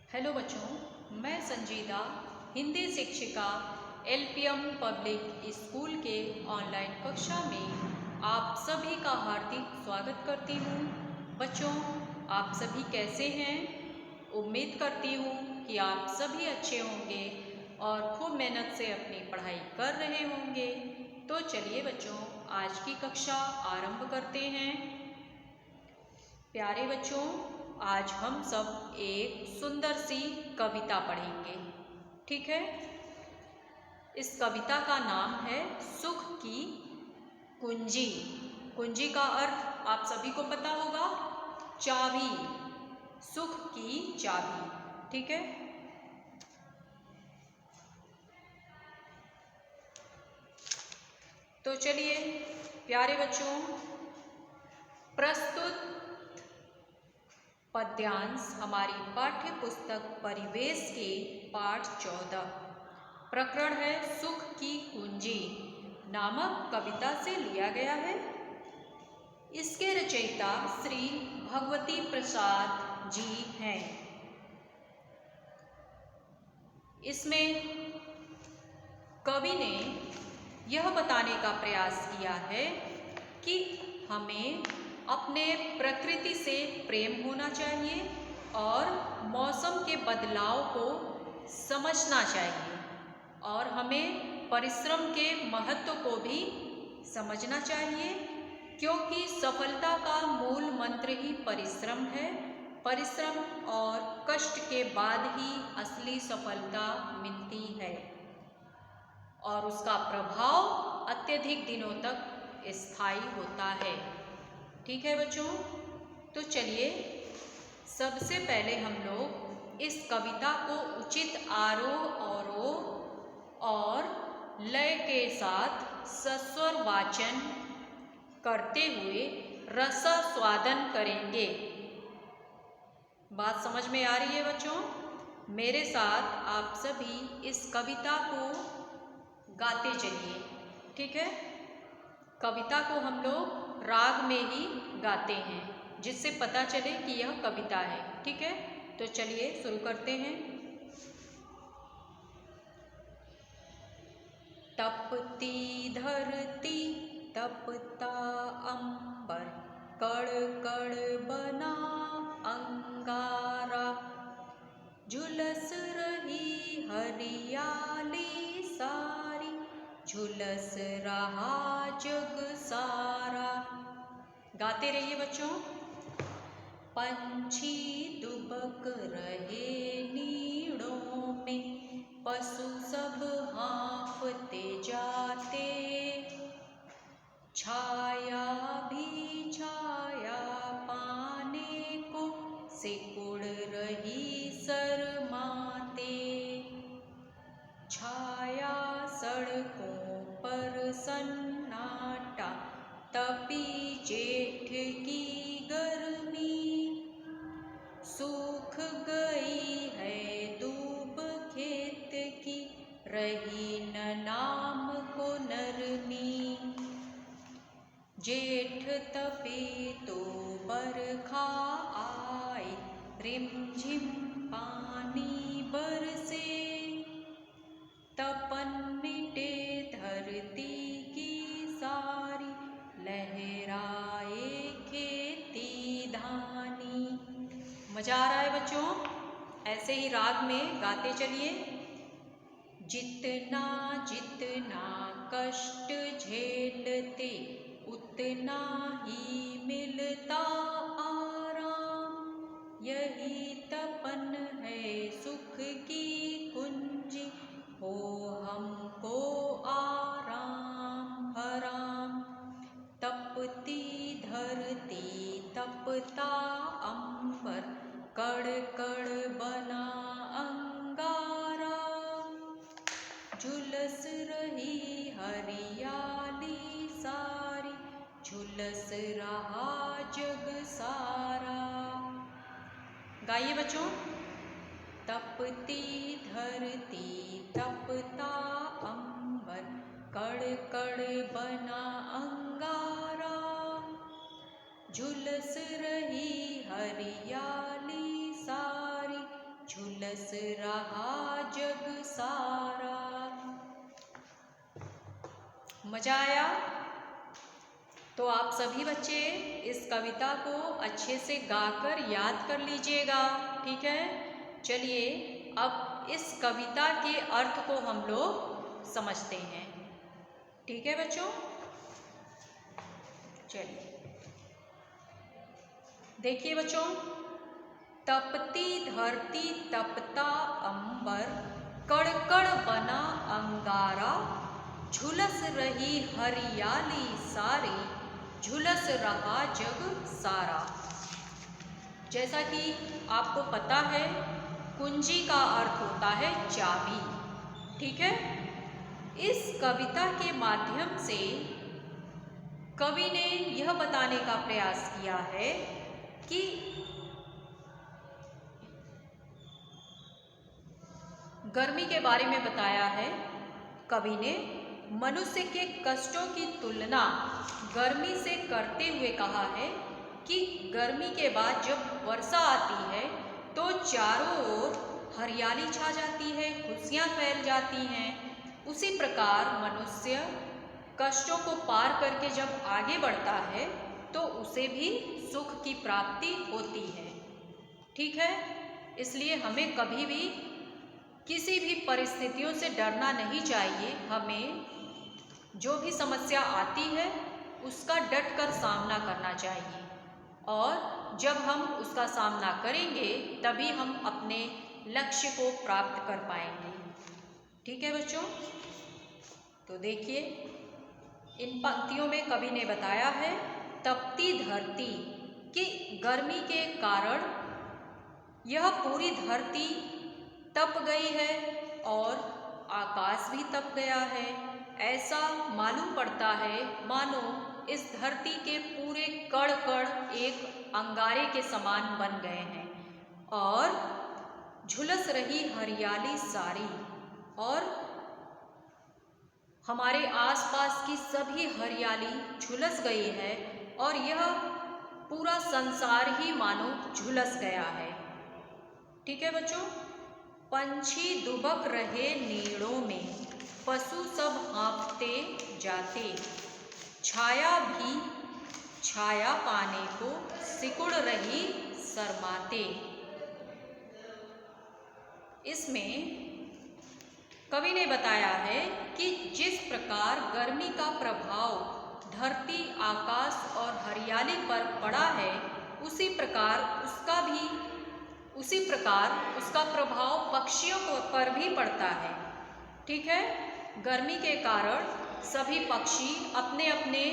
Hello बच्चों, मैं संजीदा हिंदी शिक्षिका एलपीएम पब्लिक स्कूल के ऑनलाइन कक्षा में आप सभी का हार्दिक स्वागत करती हूँ। बच्चों, आप सभी कैसे हैं? उम्मीद करती हूँ कि आप सभी अच्छे होंगे और खूब मेहनत से अपनी पढ़ाई कर रहे होंगे। तो चलिए बच्चों, आज की कक्षा आरंभ करते हैं। प्यारे बच्चों, आज हम सब एक सुंदर सी कविता पढ़ेंगे, ठीक है? इस कविता का नाम है सुख की कुंजी। कुंजी का अर्थ आप सभी को पता होगा, चाबी, सुख की चाबी, ठीक है? तो चलिए प्यारे बच्चों, प्रस्तुत पद्यांश हमारी पाठ्य पुस्तक परिवेश के पाठ 14 प्रकरण है सुख की कुंजी नामक कविता से लिया गया है। इसके रचयिता श्री भगवती प्रसाद जी हैं। इसमें कवि ने यह बताने का प्रयास किया है कि हमें अपने प्रकृति से प्रेम होना चाहिए और मौसम के बदलाव को समझना चाहिए और हमें परिश्रम के महत्व को भी समझना चाहिए, क्योंकि सफलता का मूल मंत्र ही परिश्रम है। परिश्रम और कष्ट के बाद ही असली सफलता मिलती है और उसका प्रभाव अत्यधिक दिनों तक स्थायी होता है, ठीक है बच्चों? तो चलिए सबसे पहले हम लोग इस कविता को उचित आरोह अवरोह और लय के साथ सस्वर वाचन करते हुए रसास्वादन करेंगे। बात समझ में आ रही है बच्चों? मेरे साथ आप सभी इस कविता को गाते चलिए, ठीक है? कविता को हम लोग राग में ही गाते हैं, जिससे पता चले कि यह कविता है, ठीक है? तो चलिए शुरू करते हैं। तपती धरती तपता अंबर, कड़ कड़ बना अंगारा, झुलस रही हरियाली सारी, झुलस रहा जग सारा। गाते रहिए बच्चों। पंछी दुबक रहे नीड़ों में, पशु सब हाँफते जाते, छाया भी छाया पाने को सिकुड़ रही शर्माते, छाया सड़कों पर सन्नाटा, तपी जेठ की गर्मी, सूख गई है दूब खेत की, रही न नाम को नरमी, जेठ तपे तो बरखा आए, रिमझिम पानी बरसे, तपन मिटे धरती की सारी, लहराए खेती धानी। मजा आ रहा है बच्चों? ऐसे ही राग में गाते चलिए। जितना जितना कष्ट झेलते, उतना ही मिलता आराम, यही तपन है सुख की कुंजी, हो हमको आराम हराम। तपती धरती तपता अंबर, कड़ कड़ बना अंगारा, झुलस रही हरियाली सारी, झुलस रहा जग सारा। गाइए बच्चों। तपती धरती तपता अंबर, कड़ कड़ बना अंगारा, झुलस रही हरियाली सारी, झुलस झुलस रहा जग सारा। मजा आया? तो आप सभी बच्चे इस कविता को अच्छे से गाकर याद कर लीजिएगा, ठीक है? चलिए अब इस कविता के अर्थ को हम लोग समझते हैं, ठीक है बच्चों? चलिए देखिए बच्चों, तपती धरती तपता अंबर, कड़कड़ बना अंगारा, झुलस रही हरियाली सारी, झुलस रहा जग सारा। जैसा कि आपको पता है, कुंजी का अर्थ होता है चाबी, ठीक है? इस कविता के माध्यम से कवि ने यह बताने का प्रयास किया है कि गर्मी के बारे में बताया है। कवि ने मनुष्य के कष्टों की तुलना गर्मी से करते हुए कहा है कि गर्मी के बाद जब वर्षा आती है तो चारों ओर हरियाली छा जाती है, खुशियाँ फैल जाती हैं। उसी प्रकार मनुष्य कष्टों को पार करके जब आगे बढ़ता है तो उसे भी सुख की प्राप्ति होती है, ठीक है? इसलिए हमें कभी भी किसी भी परिस्थितियों से डरना नहीं चाहिए। हमें जो भी समस्या आती है उसका डटकर सामना करना चाहिए, और जब हम उसका सामना करेंगे तभी हम अपने लक्ष्य को प्राप्त कर पाएंगे, ठीक है बच्चों? तो देखिए, इन पंक्तियों में कवि ने बताया है तपती धरती कि गर्मी के कारण यह पूरी धरती तप गई है और आकाश भी तप गया है। ऐसा मालूम पड़ता है मानो इस धरती के पूरे कण कण एक अंगारे के समान बन गए हैं, और झुलस रही हरियाली सारी, और हमारे आसपास की सभी हरियाली झुलस गई है और यह पूरा संसार ही मानो झुलस गया है, ठीक है बच्चों? पंछी दुबक रहे नीड़ों में, पशु सब हाँफते जाते, छाया भी छाया पाने को सिकुड़ रही शर्माते। इसमें कवि ने बताया है कि जिस प्रकार गर्मी का प्रभाव धरती, आकाश और हरियाली पर पड़ा है, उसी प्रकार उसका प्रभाव पक्षियों पर भी पड़ता है, ठीक है? गर्मी के कारण सभी पक्षी अपने अपने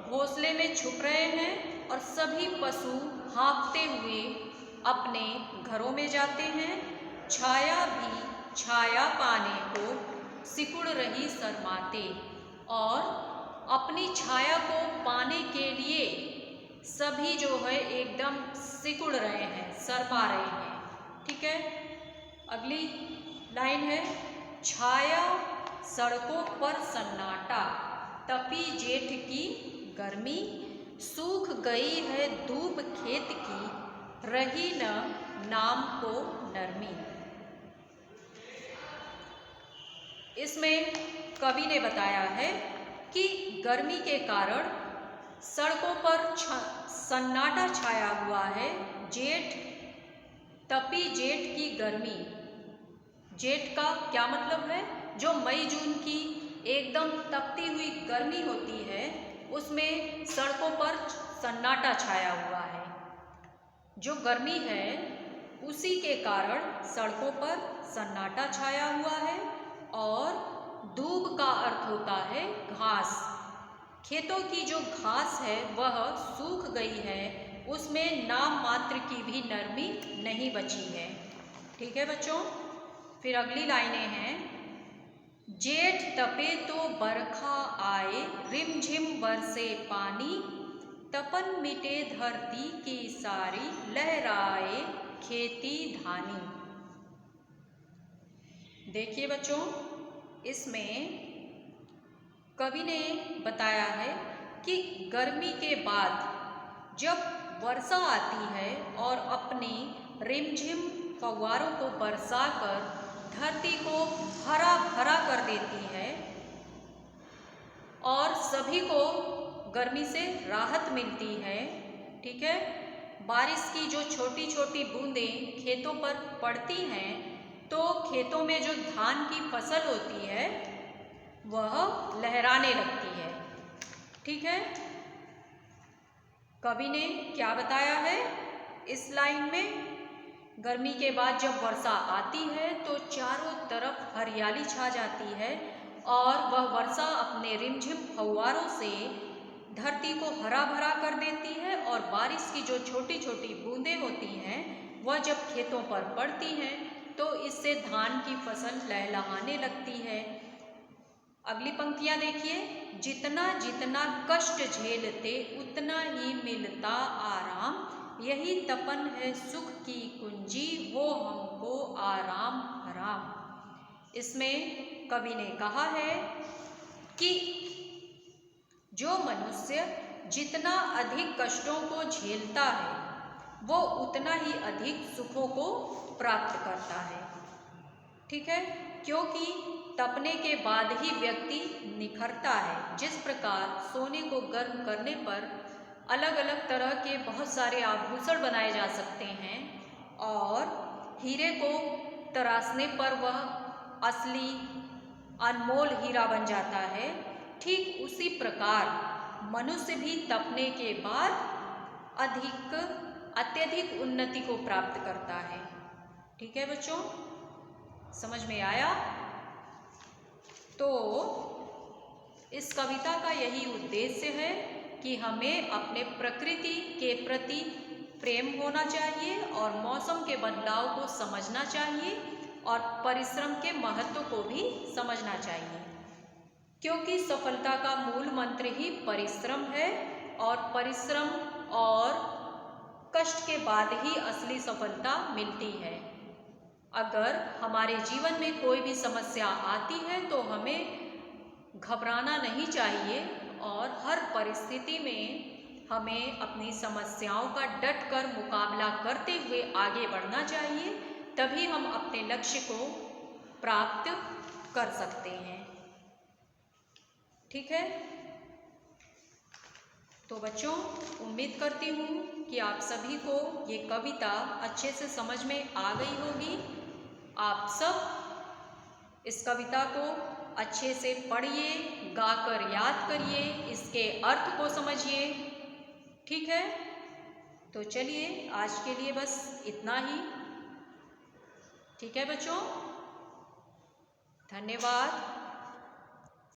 घोंसले में छुप रहे हैं और सभी पशु हाँफते हुए अपने घरों में जाते हैं। छाया भी छाया पाने को सिकुड़ रही शर्माते, और अपनी छाया को पाने के लिए सभी जो है एकदम सिकुड़ रहे हैं, शर्मा रहे हैं, ठीक है? अगली लाइन है, छाया सड़कों पर सन्नाटा, तपी जेठ की गर्मी, सूख गई है धूप खेत की, रही न नाम को नरमी। इसमें कवि ने बताया है कि गर्मी के कारण सड़कों पर सन्नाटा छाया हुआ है। तपी जेठ की गर्मी, जेठ का क्या मतलब है? जो मई जून की एकदम तपती हुई गर्मी होती है, उसमें सड़कों पर सन्नाटा छाया हुआ है। जो गर्मी है उसी के कारण सड़कों पर सन्नाटा छाया हुआ है। और दूब का अर्थ होता है घास। खेतों की जो घास है वह सूख गई है, उसमें नाम मात्र की भी नरमी नहीं बची है, ठीक है बच्चों? फिर अगली लाइनें हैं, जेठ तपे तो बरखा आए, रिमझिम बरसे पानी, तपन मिटे धरती की सारी, लहराए खेती धानी। देखिए बच्चों, इसमें कवि ने बताया है कि गर्मी के बाद जब वर्षा आती है और अपनी रिमझिम फव्वारों को बरसाकर धरती को हरा भरा कर देती है और सभी को गर्मी से राहत मिलती है। ठीक है, बारिश की जो छोटी छोटी बूंदें खेतों पर पड़ती हैं तो खेतों में जो धान की फसल होती है वह लहराने लगती है। ठीक है, कवि ने क्या बताया है इस लाइन में? गर्मी के बाद जब वर्षा आती है तो चारों तरफ हरियाली छा जाती है और वह वर्षा अपने रिमझिम फव्वारों से धरती को हरा भरा कर देती है और बारिश की जो छोटी छोटी बूंदें होती हैं वह जब खेतों पर पड़ती हैं तो इससे धान की फसल लहलहाने लगती है। अगली पंक्तियां देखिए, जितना जितना कष्ट झेलते उतना ही मिलता आराम, यही तपन है सुख की कुंजी, वो हमको आराम हराम। इसमें कवि ने कहा है कि जो मनुष्य जितना अधिक कष्टों को झेलता है वो उतना ही अधिक सुखों को प्राप्त करता है। ठीक है, क्योंकि तपने के बाद ही व्यक्ति निखरता है। जिस प्रकार सोने को गर्म करने पर अलग अलग तरह के बहुत सारे आभूषण बनाए जा सकते हैं और हीरे को तराशने पर वह असली अनमोल हीरा बन जाता है, ठीक उसी प्रकार मनुष्य भी तपने के बाद अत्यधिक उन्नति को प्राप्त करता है। ठीक है बच्चों, समझ में आया? तो इस कविता का यही उद्देश्य है कि हमें अपने प्रकृति के प्रति प्रेम होना चाहिए और मौसम के बदलाव को समझना चाहिए और परिश्रम के महत्व को भी समझना चाहिए, क्योंकि सफलता का मूल मंत्र ही परिश्रम है और परिश्रम और कष्ट के बाद ही असली सफलता मिलती है। अगर हमारे जीवन में कोई भी समस्या आती है तो हमें घबराना नहीं चाहिए और हर परिस्थिति में हमें अपनी समस्याओं का डटकर मुकाबला करते हुए आगे बढ़ना चाहिए, तभी हम अपने लक्ष्य को प्राप्त कर सकते हैं। ठीक है, तो बच्चों उम्मीद करती हूँ कि आप सभी को ये कविता अच्छे से समझ में आ गई होगी। आप सब इस कविता को अच्छे से पढ़िए, गाकर याद करिए, इसके अर्थ को समझिए। ठीक है, तो चलिए आज के लिए बस इतना ही। ठीक है बच्चों, धन्यवाद।